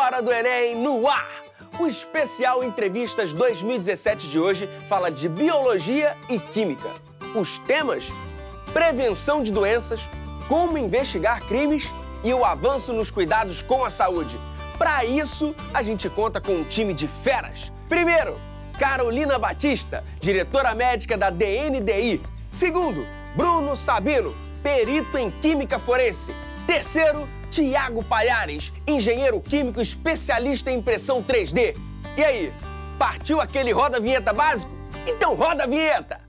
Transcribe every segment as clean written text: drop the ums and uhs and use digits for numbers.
Hora do Enem no ar! O especial Entrevistas 2017 de hoje fala de biologia e química. Os temas: prevenção de doenças, como investigar crimes e o avanço nos cuidados com a saúde. Para isso, a gente conta com um time de feras. Primeiro, Carolina Batista, diretora médica da DNDi. Segundo, Bruno Sabino, perito em química forense. Terceiro, Tiago Palhares, engenheiro químico especialista em impressão 3D. E aí, partiu aquele roda-vinheta básico? Então roda a vinheta!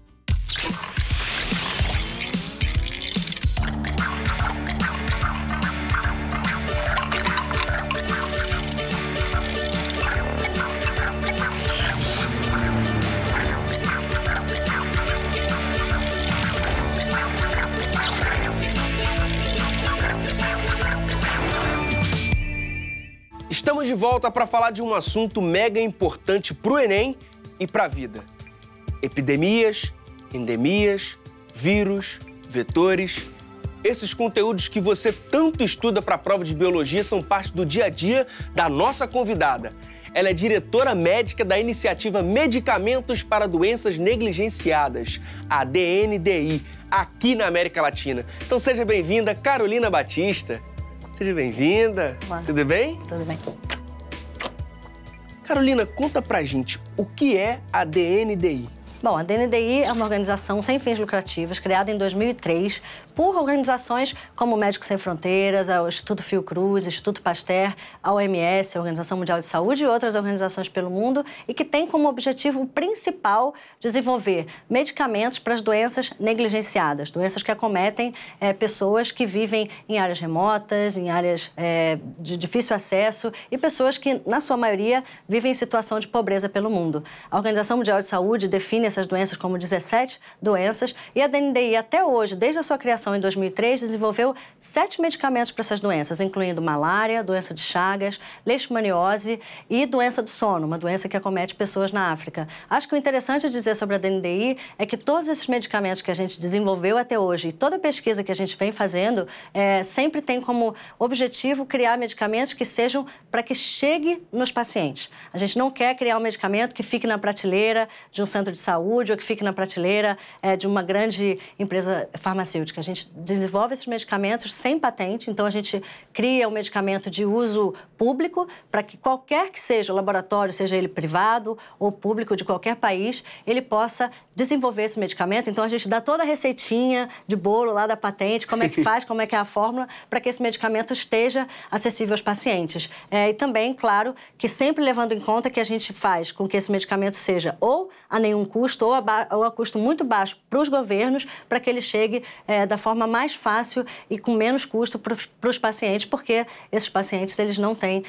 Estamos de volta para falar de um assunto mega importante para o Enem e para a vida. Epidemias, endemias, vírus, vetores. Esses conteúdos que você tanto estuda para a prova de biologia são parte do dia a dia da nossa convidada. Ela é diretora médica da iniciativa Medicamentos para Doenças Negligenciadas, a DNDi, aqui na América Latina. Então seja bem-vinda, Carolina Batista. Seja bem-vinda. Tudo bem? Tudo bem. Carolina, conta pra gente o que é a DNDi. Bom, a DNDi é uma organização sem fins lucrativos, criada em 2003 por organizações como Médicos Sem Fronteiras, o Instituto Fiocruz, o Instituto Pasteur, a OMS, a Organização Mundial de Saúde e outras organizações pelo mundo, e que tem como objetivo principal desenvolver medicamentos para as doenças negligenciadas, doenças que acometem pessoas que vivem em áreas remotas, em áreas de difícil acesso e pessoas que, na sua maioria, vivem em situação de pobreza pelo mundo. A Organização Mundial de Saúde define essas doenças como 17 doenças e a DNDi até hoje, desde a sua criação em 2003, desenvolveu 7 medicamentos para essas doenças, incluindo malária, doença de Chagas, leishmaniose e doença do sono, uma doença que acomete pessoas na África. Acho que o interessante a dizer sobre a DNDi é que todos esses medicamentos que a gente desenvolveu até hoje e toda a pesquisa que a gente vem fazendo sempre tem como objetivo criar medicamentos que sejam para que chegue nos pacientes. A gente não quer criar um medicamento que fique na prateleira de um centro de saúde ou que fique na prateleira de uma grande empresa farmacêutica. A gente desenvolve esses medicamentos sem patente, então a gente cria um medicamento de uso público para que qualquer que seja o laboratório, seja ele privado ou público de qualquer país, ele possa desenvolver esse medicamento. Então a gente dá toda a receitinha de bolo lá da patente, como é que faz, como é que é a fórmula, para que esse medicamento esteja acessível aos pacientes. E também, claro, que sempre levando em conta que a gente faz com que esse medicamento seja ou a nenhum custo ou a custo muito baixo para os governos, para que ele chegue da forma mais fácil e com menos custo para os pacientes, porque esses pacientes eles não têm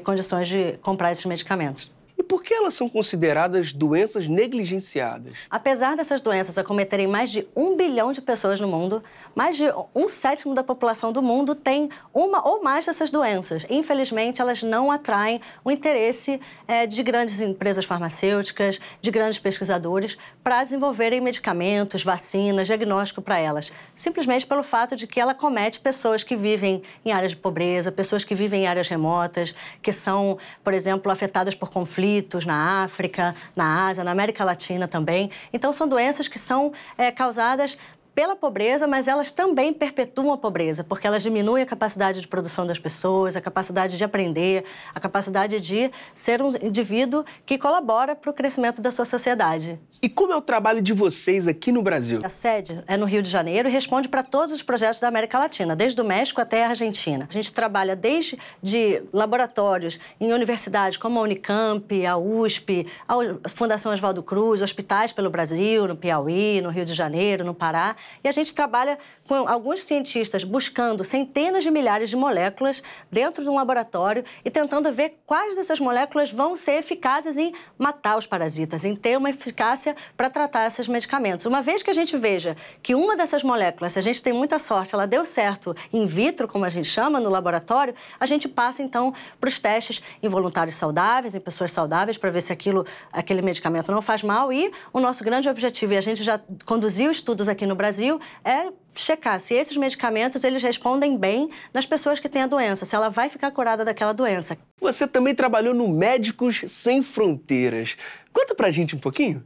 condições de comprar esses medicamentos. E por que elas são consideradas doenças negligenciadas? Apesar dessas doenças acometerem mais de 1 bilhão de pessoas no mundo, mais de 1/7 da população do mundo tem uma ou mais dessas doenças. Infelizmente, elas não atraem o interesse de grandes empresas farmacêuticas, de grandes pesquisadores, para desenvolverem medicamentos, vacinas, diagnóstico para elas. Simplesmente pelo fato de que ela acomete pessoas que vivem em áreas de pobreza, pessoas que vivem em áreas remotas, que são, por exemplo, afetadas por conflitos na África, na Ásia, na América Latina também. Então, são doenças que são causadas pela pobreza, mas elas também perpetuam a pobreza, porque elas diminuem a capacidade de produção das pessoas, a capacidade de aprender, a capacidade de ser um indivíduo que colabora para o crescimento da sua sociedade. E como é o trabalho de vocês aqui no Brasil? A sede é no Rio de Janeiro e responde para todos os projetos da América Latina, desde o México até a Argentina. A gente trabalha desde laboratórios em universidades como a Unicamp, a USP, a Fundação Oswaldo Cruz, hospitais pelo Brasil, no Piauí, no Rio de Janeiro, no Pará. E a gente trabalha com alguns cientistas buscando centenas de milhares de moléculas dentro de um laboratório e tentando ver quais dessas moléculas vão ser eficazes em matar os parasitas, em ter uma eficácia eficácia para tratar esses medicamentos. Uma vez que a gente veja que uma dessas moléculas, se a gente tem muita sorte, ela deu certo in vitro, como a gente chama, no laboratório, a gente passa, então, para os testes em voluntários saudáveis, em pessoas saudáveis, para ver se aquele medicamento não faz mal. E o nosso grande objetivo, e a gente já conduziu estudos aqui no Brasil, é checar se esses medicamentos eles respondem bem nas pessoas que têm a doença, se ela vai ficar curada daquela doença. Você também trabalhou no Médicos Sem Fronteiras. Conta pra gente um pouquinho.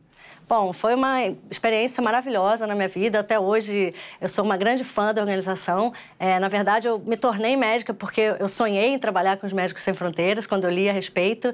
Bom, foi uma experiência maravilhosa na minha vida. Até hoje, eu sou uma grande fã da organização. Na verdade, eu me tornei médica porque eu sonhei em trabalhar com os Médicos Sem Fronteiras, quando eu li a respeito.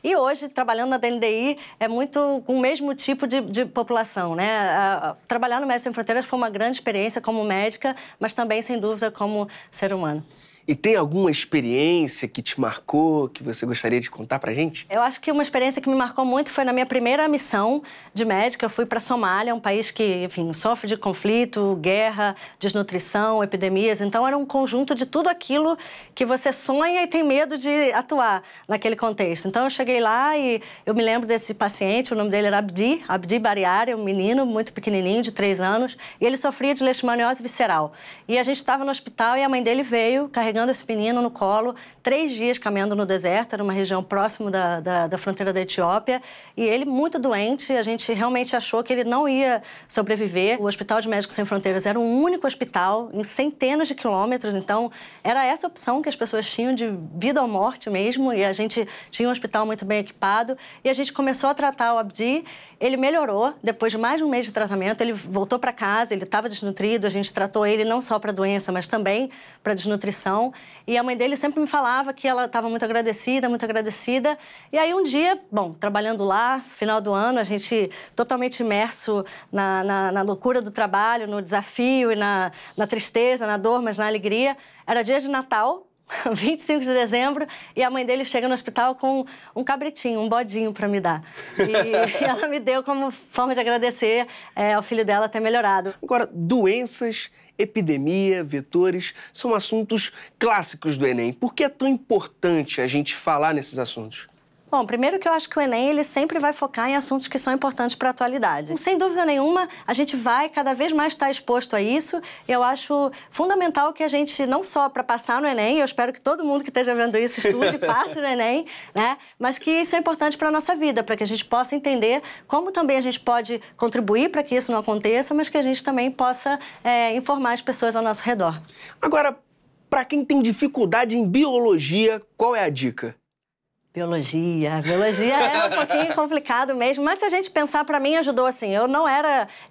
E hoje, trabalhando na DNDi, é muito com o mesmo tipo de população, né? Trabalhar no Médicos Sem Fronteiras foi uma grande experiência como médica, mas também, sem dúvida, como ser humano. E tem alguma experiência que te marcou, que você gostaria de contar pra gente? Eu acho que uma experiência que me marcou muito foi na minha primeira missão de médica. Eu fui para Somália, um país que, enfim, sofre de conflito, guerra, desnutrição, epidemias. Então, era um conjunto de tudo aquilo que você sonha e tem medo de atuar naquele contexto. Então, eu cheguei lá e eu me lembro desse paciente, o nome dele era Abdi Bariari, um menino muito pequenininho, de 3 anos, e ele sofria de leishmaniose visceral. E a gente estava no hospital e a mãe dele veio carregando esse menino no colo, 3 dias caminhando no deserto, era uma região próximo da fronteira da Etiópia, e ele muito doente, a gente realmente achou que ele não ia sobreviver. O Hospital de Médicos Sem Fronteiras era um único hospital em centenas de quilômetros, então era essa opção que as pessoas tinham de vida ou morte mesmo, e a gente tinha um hospital muito bem equipado, e a gente começou a tratar o Abdi. Ele melhorou, depois de mais de um mês de tratamento, ele voltou para casa, ele estava desnutrido, a gente tratou ele não só para a doença, mas também para a desnutrição. E a mãe dele sempre me falava que ela estava muito agradecida, muito agradecida. E aí um dia, bom, trabalhando lá, final do ano, a gente totalmente imerso na loucura do trabalho, no desafio e na tristeza, na dor, mas na alegria. Era dia de Natal, 25 de dezembro, e a mãe dele chega no hospital com um cabritinho, um bodinho para me dar. E ela me deu como forma de agradecer ao filho dela ter melhorado. Agora, doenças, epidemia, vetores, são assuntos clássicos do Enem. Por que é tão importante a gente falar nesses assuntos? Bom, primeiro que eu acho que o Enem ele sempre vai focar em assuntos que são importantes para a atualidade. Sem dúvida nenhuma, a gente vai cada vez mais estar exposto a isso. Eu acho fundamental que a gente, não só para passar no Enem, eu espero que todo mundo que esteja vendo isso estude, passe no Enem, né? Mas que isso é importante para a nossa vida, para que a gente possa entender como também a gente pode contribuir para que isso não aconteça, mas que a gente também possa informar as pessoas ao nosso redor. Agora, para quem tem dificuldade em biologia, qual é a dica? Biologia é um pouquinho complicado mesmo, mas se a gente pensar, para mim ajudou assim, eu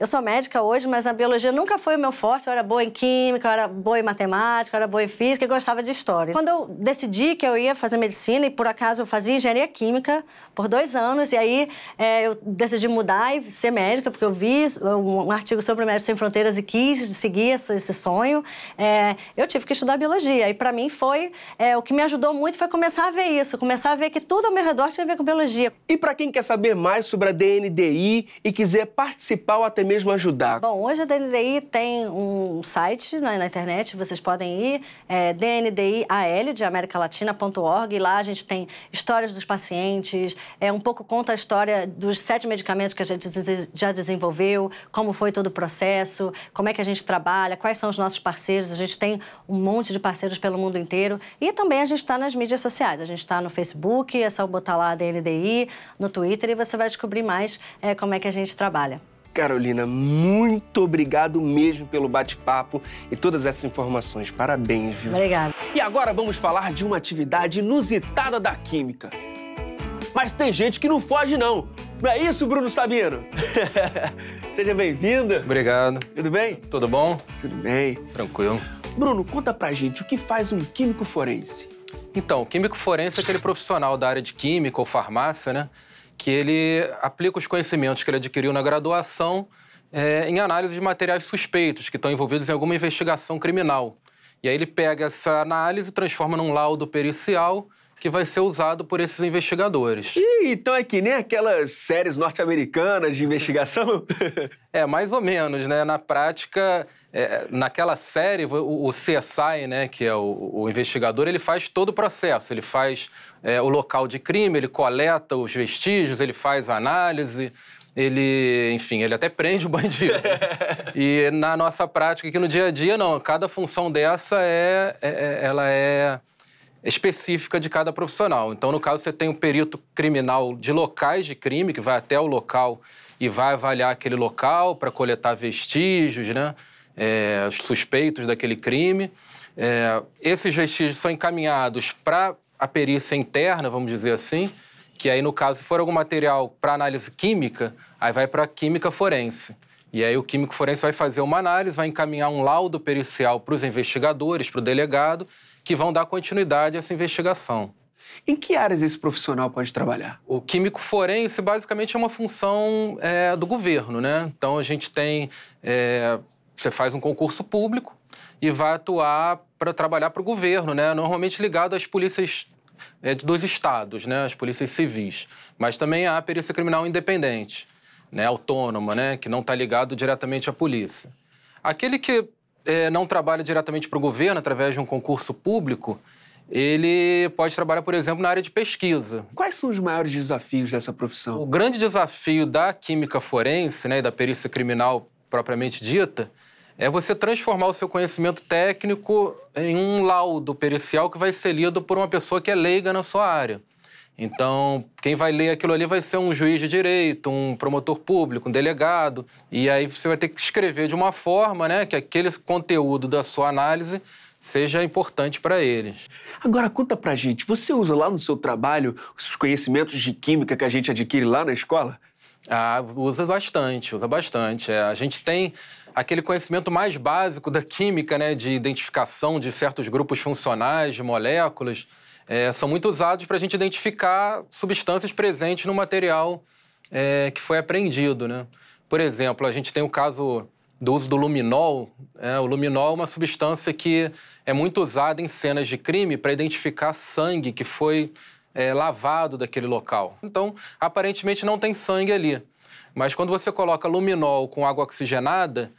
sou médica hoje, mas a biologia nunca foi o meu forte, eu era boa em química, eu era boa em matemática, eu era boa em física e gostava de história. Quando eu decidi que eu ia fazer medicina e por acaso eu fazia engenharia química por 2 anos e aí eu decidi mudar e ser médica, porque eu vi um artigo sobre Médicos Sem Fronteiras e quis seguir esse sonho, eu tive que estudar biologia e para mim foi, o que me ajudou muito foi começar a ver isso, começar a ver que tudo ao meu redor tinha a ver com biologia. E para quem quer saber mais sobre a DNDi e quiser participar ou até mesmo ajudar? Bom, hoje a DNDi tem um site na internet, vocês podem ir, DNDiAL, de americalatina.org, e lá a gente tem histórias dos pacientes, um pouco conta a história dos 7 medicamentos que a gente já desenvolveu, como foi todo o processo, como é que a gente trabalha, quais são os nossos parceiros, a gente tem um monte de parceiros pelo mundo inteiro, e também a gente está nas mídias sociais, a gente está no Facebook, é só botar lá a DNDi, no Twitter, e você vai descobrir mais como é que a gente trabalha. Carolina, muito obrigado mesmo pelo bate-papo e todas essas informações. Parabéns, viu? Obrigada. E agora vamos falar de uma atividade inusitada da química. Mas tem gente que não foge, não. Não é isso, Bruno Sabino? Seja bem-vindo. Obrigado. Tudo bem? Tudo bom? Tudo bem. Tranquilo. Bruno, conta pra gente o que faz um químico forense. Então, o químico forense é aquele profissional da área de química ou farmácia, né? Que ele aplica os conhecimentos que ele adquiriu na graduação em análise de materiais suspeitos que estão envolvidos em alguma investigação criminal. E aí ele pega essa análise e transforma num laudo pericial que vai ser usado por esses investigadores. Então é que nem aquelas séries norte-americanas de investigação? Mais ou menos, né? Na prática, naquela série, o CSI, né, que é o investigador, ele faz todo o processo. Ele faz o local de crime, ele coleta os vestígios, ele faz a análise. ele, enfim, ele até prende o bandido. E na nossa prática aqui no dia a dia, não. Cada função dessa ela é específica de cada profissional. Então, no caso, você tem um perito criminal de locais de crime, que vai até o local e vai avaliar aquele local para coletar vestígios, né? Os suspeitos daquele crime. Esses vestígios são encaminhados para a perícia interna, vamos dizer assim, que aí, no caso, se for algum material para análise química, aí vai para a química forense. E aí o químico forense vai fazer uma análise, vai encaminhar um laudo pericial para os investigadores, para o delegado, que vão dar continuidade a essa investigação. Em que áreas esse profissional pode trabalhar? O químico forense, basicamente, é uma função do governo, né? Então, a gente tem... você faz um concurso público e vai atuar para trabalhar para o governo, né? Normalmente ligado às polícias dos estados, né? As polícias civis. Mas também há a perícia criminal independente, né? Autônoma, né? Que não está ligado diretamente à polícia. Aquele que não trabalha diretamente para o governo, através de um concurso público, ele pode trabalhar, por exemplo, na área de pesquisa. Quais são os maiores desafios dessa profissão? O grande desafio da química forense, né, e da perícia criminal propriamente dita, é você transformar o seu conhecimento técnico em um laudo pericial que vai ser lido por uma pessoa que é leiga na sua área. Então, quem vai ler aquilo ali vai ser um juiz de direito, um promotor público, um delegado. E aí você vai ter que escrever de uma forma, né, que aquele conteúdo da sua análise seja importante para eles. Agora, conta pra gente, você usa lá no seu trabalho os conhecimentos de química que a gente adquire lá na escola? Usa bastante, usa bastante. A gente tem aquele conhecimento mais básico da química, né, de identificação de certos grupos funcionais, de moléculas, são muito usados para a gente identificar substâncias presentes no material que foi apreendido, né? Por exemplo, a gente tem o caso do uso do luminol. O luminol é uma substância que é muito usada em cenas de crime para identificar sangue que foi lavado daquele local. Então, aparentemente não tem sangue ali. Mas quando você coloca luminol com água oxigenada,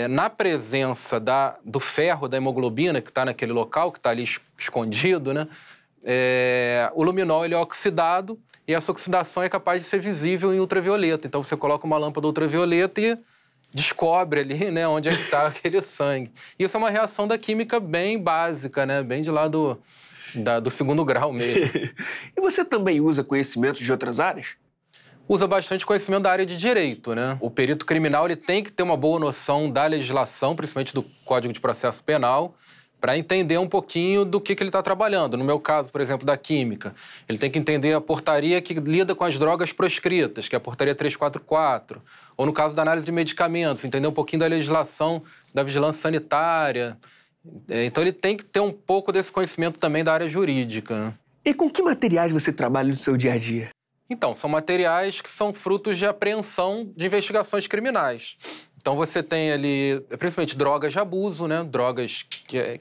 na presença do ferro, da hemoglobina que está naquele local, que está ali escondido, né? O luminol ele é oxidado e essa oxidação é capaz de ser visível em ultravioleta. Então, você coloca uma lâmpada ultravioleta e descobre ali, né, onde é que está aquele sangue. Isso é uma reação da química bem básica, né? Bem de lá do segundo grau mesmo. E você também usa conhecimentos de outras áreas? Usa bastante conhecimento da área de direito, né? O perito criminal ele tem que ter uma boa noção da legislação, principalmente do Código de Processo Penal, para entender um pouquinho do que ele está trabalhando. No meu caso, por exemplo, da química, ele tem que entender a portaria que lida com as drogas proscritas, que é a portaria 344. Ou no caso da análise de medicamentos, entender um pouquinho da legislação da vigilância sanitária. Então, ele tem que ter um pouco desse conhecimento também da área jurídica, né? E com que materiais você trabalha no seu dia a dia? Então, são materiais que são frutos de apreensão de investigações criminais. Então, você tem ali, principalmente, drogas de abuso, né? Drogas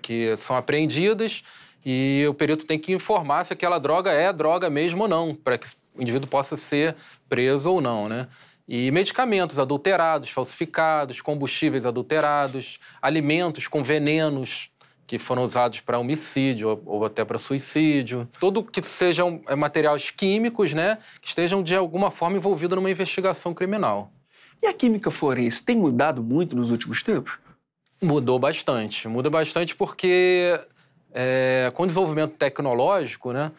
que são apreendidas e o perito tem que informar se aquela droga é droga mesmo ou não, para que o indivíduo possa ser preso ou não, né? E medicamentos adulterados, falsificados, combustíveis adulterados, alimentos com venenos que foram usados para homicídio ou até para suicídio. Tudo que sejam materiais químicos, né, que estejam de alguma forma envolvidos numa investigação criminal. E a química forense tem mudado muito nos últimos tempos? Mudou bastante. Muda bastante porque, com o desenvolvimento tecnológico, né,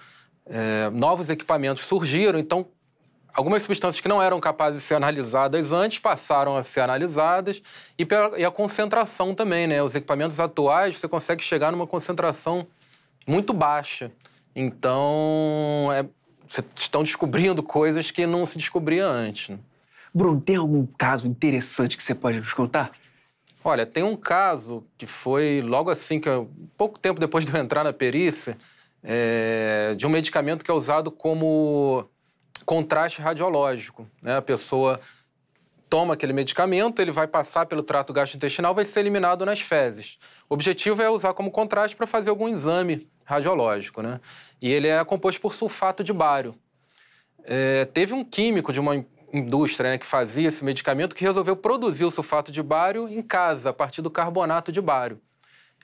novos equipamentos surgiram, então algumas substâncias que não eram capazes de ser analisadas antes passaram a ser analisadas e a concentração também, né? Os equipamentos atuais, você consegue chegar numa concentração muito baixa. Então, vocês estão descobrindo coisas que não se descobria antes, né? Bruno, tem algum caso interessante que você pode nos contar? Olha, tem um caso que foi logo assim, pouco tempo depois de eu entrar na perícia, de um medicamento que é usado como contraste radiológico, né? A pessoa toma aquele medicamento, ele vai passar pelo trato gastrointestinal, vai ser eliminado nas fezes. O objetivo é usar como contraste para fazer algum exame radiológico, né? E ele é composto por sulfato de bário. Teve um químico de uma indústria, né, que fazia esse medicamento que resolveu produzir o sulfato de bário em casa, a partir do carbonato de bário.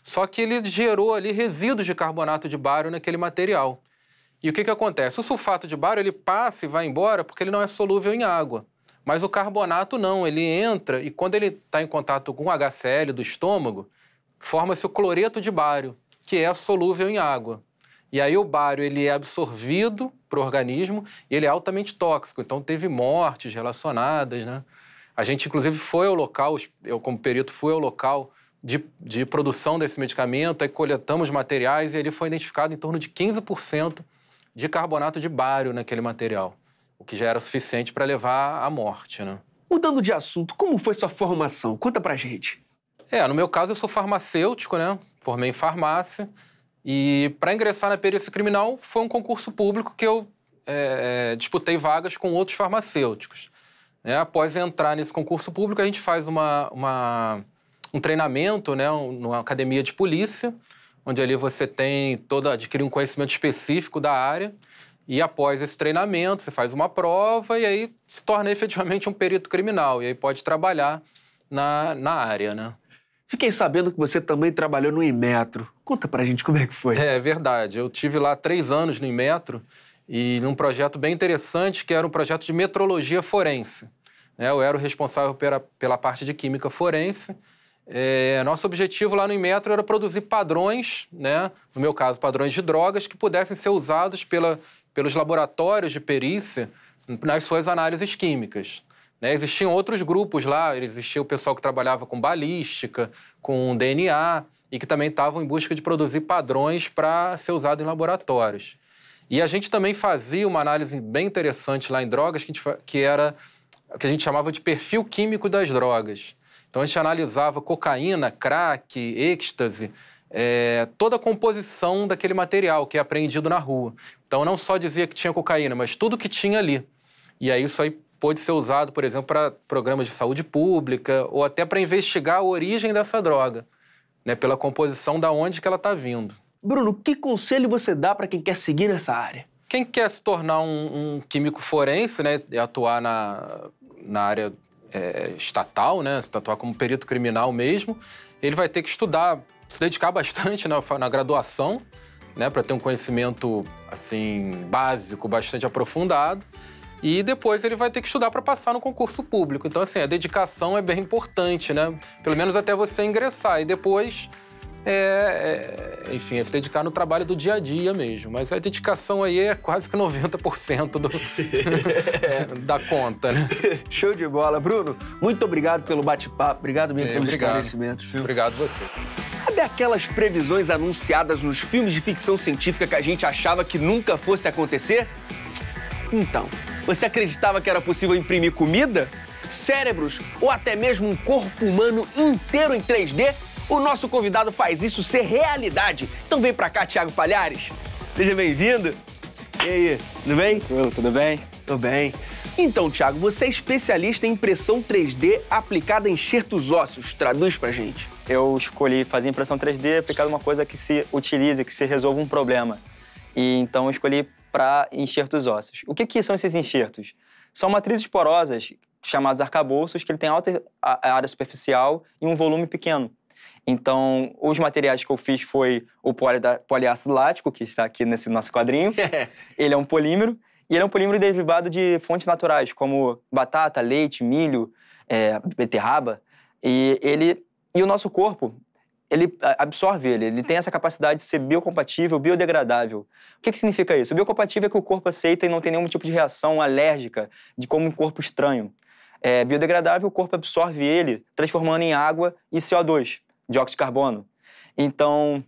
Só que ele gerou ali resíduos de carbonato de bário naquele material. E o que acontece? O sulfato de bário ele passa e vai embora porque ele não é solúvel em água. Mas o carbonato não, ele entra e quando ele está em contato com o HCl do estômago, forma-se o cloreto de bário, que é solúvel em água. E aí o bário ele é absorvido para o organismo e ele é altamente tóxico. Então teve mortes relacionadas, né? A gente, inclusive, foi ao local, eu como perito fui ao local de produção desse medicamento, aí coletamos materiais e ali foi identificado em torno de 15% de carbonato de bário naquele material, o que já era suficiente para levar à morte, né? Mudando de assunto, como foi sua formação? Conta pra gente. No meu caso, eu sou farmacêutico, né? Formei em farmácia e para ingressar na perícia criminal foi um concurso público que eu disputei vagas com outros farmacêuticos. Após entrar nesse concurso público, a gente faz um treinamento, né, numa academia de polícia, onde ali você adquire um conhecimento específico da área e após esse treinamento você faz uma prova e aí se torna efetivamente um perito criminal e aí pode trabalhar na área, né? Fiquei sabendo que você também trabalhou no Inmetro. Conta pra gente como é que foi. É verdade. Eu tive lá 3 anos no Inmetro e num projeto bem interessante que era um projeto de metrologia forense. Eu era o responsável pela parte de química forense. Nosso objetivo lá no Inmetro era produzir padrões, né? No meu caso, padrões de drogas que pudessem ser usados pelos laboratórios de perícia nas suas análises químicas. Existiam outros grupos lá, existia o pessoal que trabalhava com balística, com DNA, e que também estavam em busca de produzir padrões para ser usado em laboratórios. E a gente também fazia uma análise bem interessante lá em drogas, que era o que a gente chamava de perfil químico das drogas. Então, a gente analisava cocaína, crack, êxtase, toda a composição daquele material que é apreendido na rua. Então, não só dizia que tinha cocaína, mas tudo que tinha ali. E aí, isso aí pôde ser usado, por exemplo, para programas de saúde pública ou até para investigar a origem dessa droga, né, pela composição da onde que ela está vindo. Bruno, que conselho você dá para quem quer seguir nessa área? Quem quer se tornar um químico forense, né, e atuar na área estatal, né, atuar como perito criminal mesmo, ele vai ter que estudar, se dedicar bastante na graduação, né, para ter um conhecimento assim básico, bastante aprofundado, e depois ele vai ter que estudar para passar no concurso público. Então, assim, a dedicação é bem importante, né, pelo menos até você ingressar, e depois enfim, se dedicar no trabalho do dia a dia mesmo. Mas a dedicação aí é quase que 90% da conta, né? Show de bola. Bruno, muito obrigado pelo bate-papo. Obrigado mesmo pelos esclarecimentos. Obrigado você. Sabe aquelas previsões anunciadas nos filmes de ficção científica que a gente achava que nunca fosse acontecer? Então, você acreditava que era possível imprimir comida, cérebros ou até mesmo um corpo humano inteiro em 3D? O nosso convidado faz isso ser realidade. Então vem pra cá, Thiago Palhares. Seja bem-vindo. E aí, tudo bem? Tudo bem? Tô bem. Então, Thiago, você é especialista em impressão 3D aplicada a enxertos ósseos. Traduz pra gente. Eu escolhi fazer impressão 3D aplicada a uma coisa que se utilize, que se resolva um problema. E então eu escolhi para enxertos ósseos. O que são esses enxertos? São matrizes porosas, chamadas arcabouços, que ele tem alta área superficial e um volume pequeno. Então, os materiais que eu fiz foi o poliácido lático, que está aqui nesse nosso quadrinho. Ele é um polímero, e ele é um polímero derivado de fontes naturais, como batata, leite, milho, beterraba. E o nosso corpo, ele absorve ele tem essa capacidade de ser biocompatível, biodegradável. O que significa isso? O biocompatível é que o corpo aceita e não tem nenhum tipo de reação alérgica, como um corpo estranho. Biodegradável, o corpo absorve ele, transformando em água e CO2, dióxido de carbono. Então,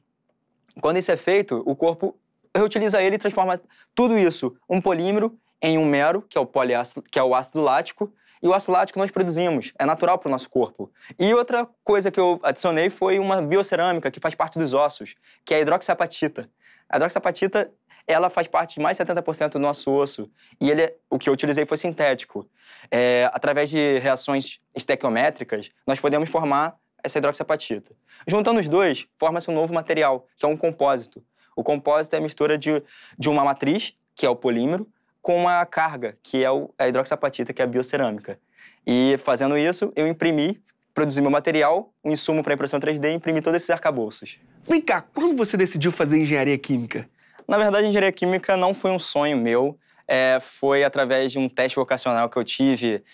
quando isso é feito, o corpo reutiliza ele e transforma tudo isso, um polímero, em um mero, que é o poliácido, que é o ácido lático, e o ácido lático nós produzimos, é natural para o nosso corpo. E outra coisa que eu adicionei foi uma biocerâmica, que faz parte dos ossos, que é a hidroxiapatita. A hidroxiapatita, ela faz parte de mais de 70% do nosso osso, e o que eu utilizei foi sintético. Através de reações estequiométricas, nós podemos formar essa hidroxiapatita. Juntando os dois, forma-se um novo material, que é um compósito. O compósito é a mistura de uma matriz, que é o polímero, com uma carga, que é a hidroxiapatita, que é a biocerâmica. E fazendo isso, eu produzi meu material, um insumo para impressão 3D e imprimi todos esses arcabouços. Vem cá, quando você decidiu fazer engenharia química? Na verdade, a engenharia química não foi um sonho meu, foi através de um teste vocacional que eu tive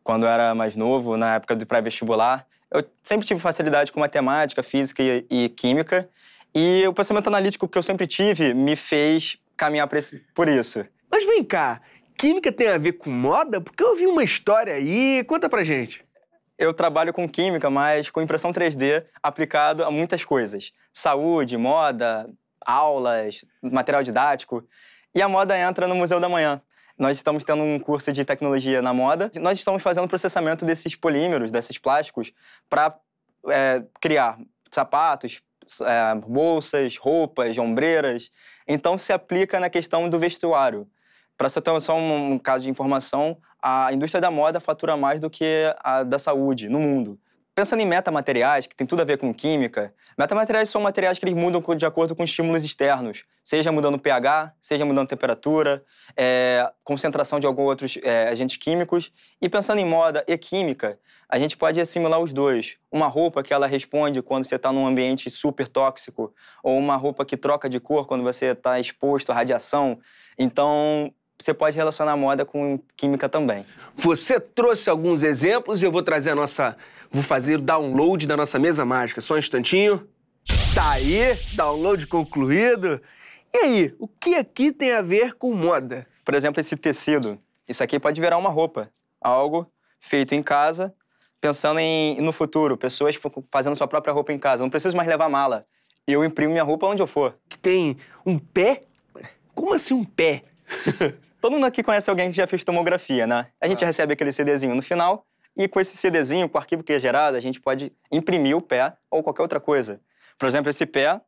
quando eu era mais novo, na época do pré-vestibular. Eu sempre tive facilidade com matemática, física e química. E o pensamento analítico que eu sempre tive me fez caminhar por isso. Mas vem cá, química tem a ver com moda? Porque eu ouvi uma história aí, conta pra gente. Eu trabalho com química, mas com impressão 3D aplicado a muitas coisas. Saúde, moda, aulas, material didático. E a moda entra no Museu da Manhã. Nós estamos tendo um curso de tecnologia na moda. Nós estamos fazendo o processamento desses polímeros, desses plásticos, para criar sapatos, bolsas, roupas, ombreiras. Então, se aplica na questão do vestuário. Para você ter só um caso de informação, a indústria da moda fatura mais do que a da saúde no mundo. Pensando em metamateriais, que tem tudo a ver com química, metamateriais são materiais que eles mudam de acordo com estímulos externos, seja mudando o pH, seja mudando a temperatura, concentração de alguns outros agentes químicos. E pensando em moda e química, a gente pode assimilar os dois. Uma roupa que ela responde quando você está num ambiente super tóxico, ou uma roupa que troca de cor quando você está exposto à radiação. Então, você pode relacionar moda com química também. Você trouxe alguns exemplos e eu vou trazer vou fazer o download da nossa mesa mágica. Só um instantinho. Tá aí, download concluído. E aí, o que aqui tem a ver com moda? Por exemplo, esse tecido. Isso aqui pode virar uma roupa. Algo feito em casa, pensando no futuro. Pessoas fazendo sua própria roupa em casa. Não preciso mais levar mala. Eu imprimo minha roupa onde eu for. Que tem um pé? Como assim um pé? Todo mundo aqui conhece alguém que já fez tomografia, né? A gente recebe aquele CDzinho no final e com esse CDzinho, com o arquivo que é gerado, a gente pode imprimir o pé ou qualquer outra coisa. Por exemplo, esse pé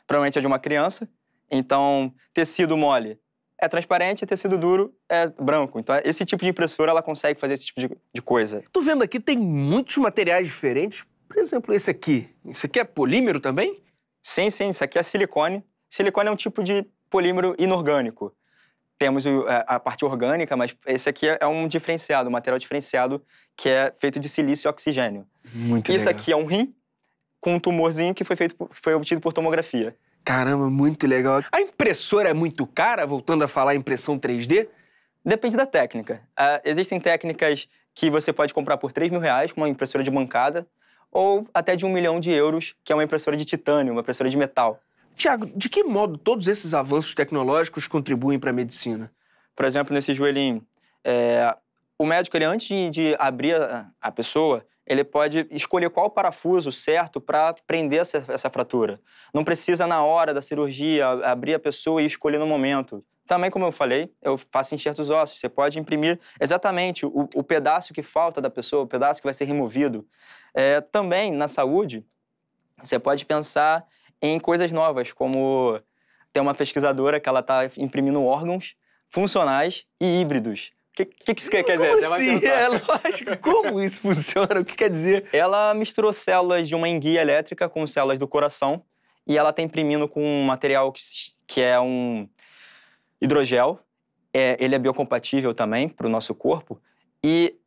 provavelmente é de uma criança, então tecido mole é transparente, tecido duro é branco. Então esse tipo de impressora, ela consegue fazer esse tipo de coisa. Tô vendo aqui, tem muitos materiais diferentes. Por exemplo, esse aqui. Isso aqui é polímero também? Sim, isso aqui é silicone. Silicone é um tipo de polímero inorgânico. Temos a parte orgânica, mas esse aqui é um diferenciado, um material diferenciado que é feito de silício e oxigênio. Muito Isso legal. aqui é um rim com um tumorzinho que foi obtido por tomografia. Caramba, muito legal. A impressora é muito cara, voltando a falar impressão 3D? Depende da técnica. Existem técnicas que você pode comprar por R$3.000, como uma impressora de bancada, ou até de €1 milhão, que é uma impressora de titânio, uma impressora de metal. Tiago, de que modo todos esses avanços tecnológicos contribuem para a medicina? Por exemplo, nesse joelhinho, o médico, antes de abrir a pessoa, ele pode escolher qual parafuso certo para prender essa fratura. Não precisa, na hora da cirurgia, abrir a pessoa e escolher no momento. Também, como eu falei, eu faço enxertos ósseos. Você pode imprimir exatamente o pedaço que falta da pessoa, o pedaço que vai ser removido. Também, na saúde, você pode pensar em coisas novas, como tem uma pesquisadora que ela está imprimindo órgãos funcionais e híbridos. O que isso quer dizer? Como assim? Lógico. Como isso funciona? O que quer dizer? Ela misturou células de uma enguia elétrica com células do coração e ela está imprimindo com um material que é um hidrogel. Ele é biocompatível também para o nosso corpo. E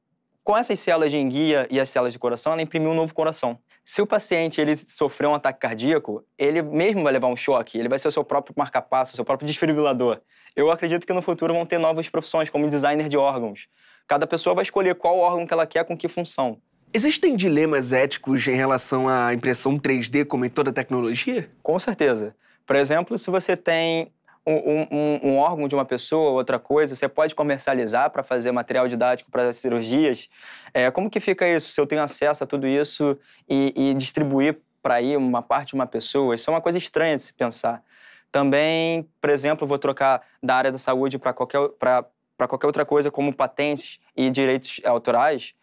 com essas células de enguia e as células de coração, ela imprimiu um novo coração. Se o paciente ele sofreu um ataque cardíaco, ele mesmo vai levar um choque, ele vai ser o seu próprio marca-passo, o seu próprio desfibrilador. Eu acredito que no futuro vão ter novas profissões, como designer de órgãos. Cada pessoa vai escolher qual órgão que ela quer com que função. Existem dilemas éticos em relação à impressão 3D, como em toda tecnologia? Com certeza. Por exemplo, se você tem um órgão de uma pessoa, outra coisa, você pode comercializar para fazer material didático para cirurgias. Como que fica isso? Se eu tenho acesso a tudo isso e distribuir para ir uma parte de uma pessoa, isso é uma coisa estranha de se pensar. Também, por exemplo, eu vou trocar da área da saúde para qualquer outra coisa, como patentes e direitos autorais.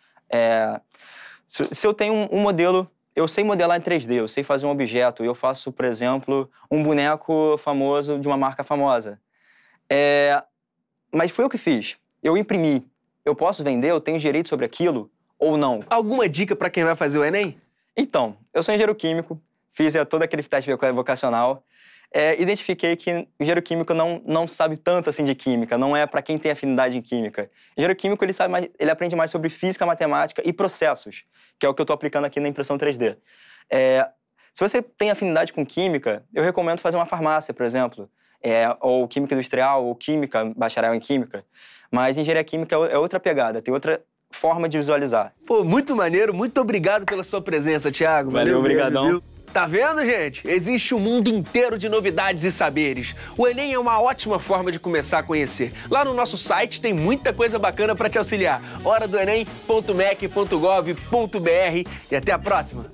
Se eu tenho um modelo, eu sei modelar em 3D, eu sei fazer um objeto, eu faço, por exemplo, um boneco famoso de uma marca famosa. Mas foi eu que fiz, eu imprimi. Eu posso vender, eu tenho direito sobre aquilo ou não? Alguma dica para quem vai fazer o Enem? Então, eu sou engenheiro químico, fiz todo aquele teste vocacional, identifiquei que o engenheiro químico não sabe tanto assim de química, não é para quem tem afinidade em química. O engenheiro químico ele aprende mais sobre física, matemática e processos, que é o que eu estou aplicando aqui na impressão 3D. Se você tem afinidade com química, eu recomendo fazer uma farmácia, por exemplo, ou química industrial, ou química, bacharel em química. Mas engenharia química é outra pegada, tem outra forma de visualizar. Pô, muito maneiro. Muito obrigado pela sua presença, Thiago. Valeu, obrigadão. Viu? Tá vendo, gente? Existe um mundo inteiro de novidades e saberes. O Enem é uma ótima forma de começar a conhecer. Lá no nosso site tem muita coisa bacana para te auxiliar. horadoenem.mec.gov.br e até a próxima.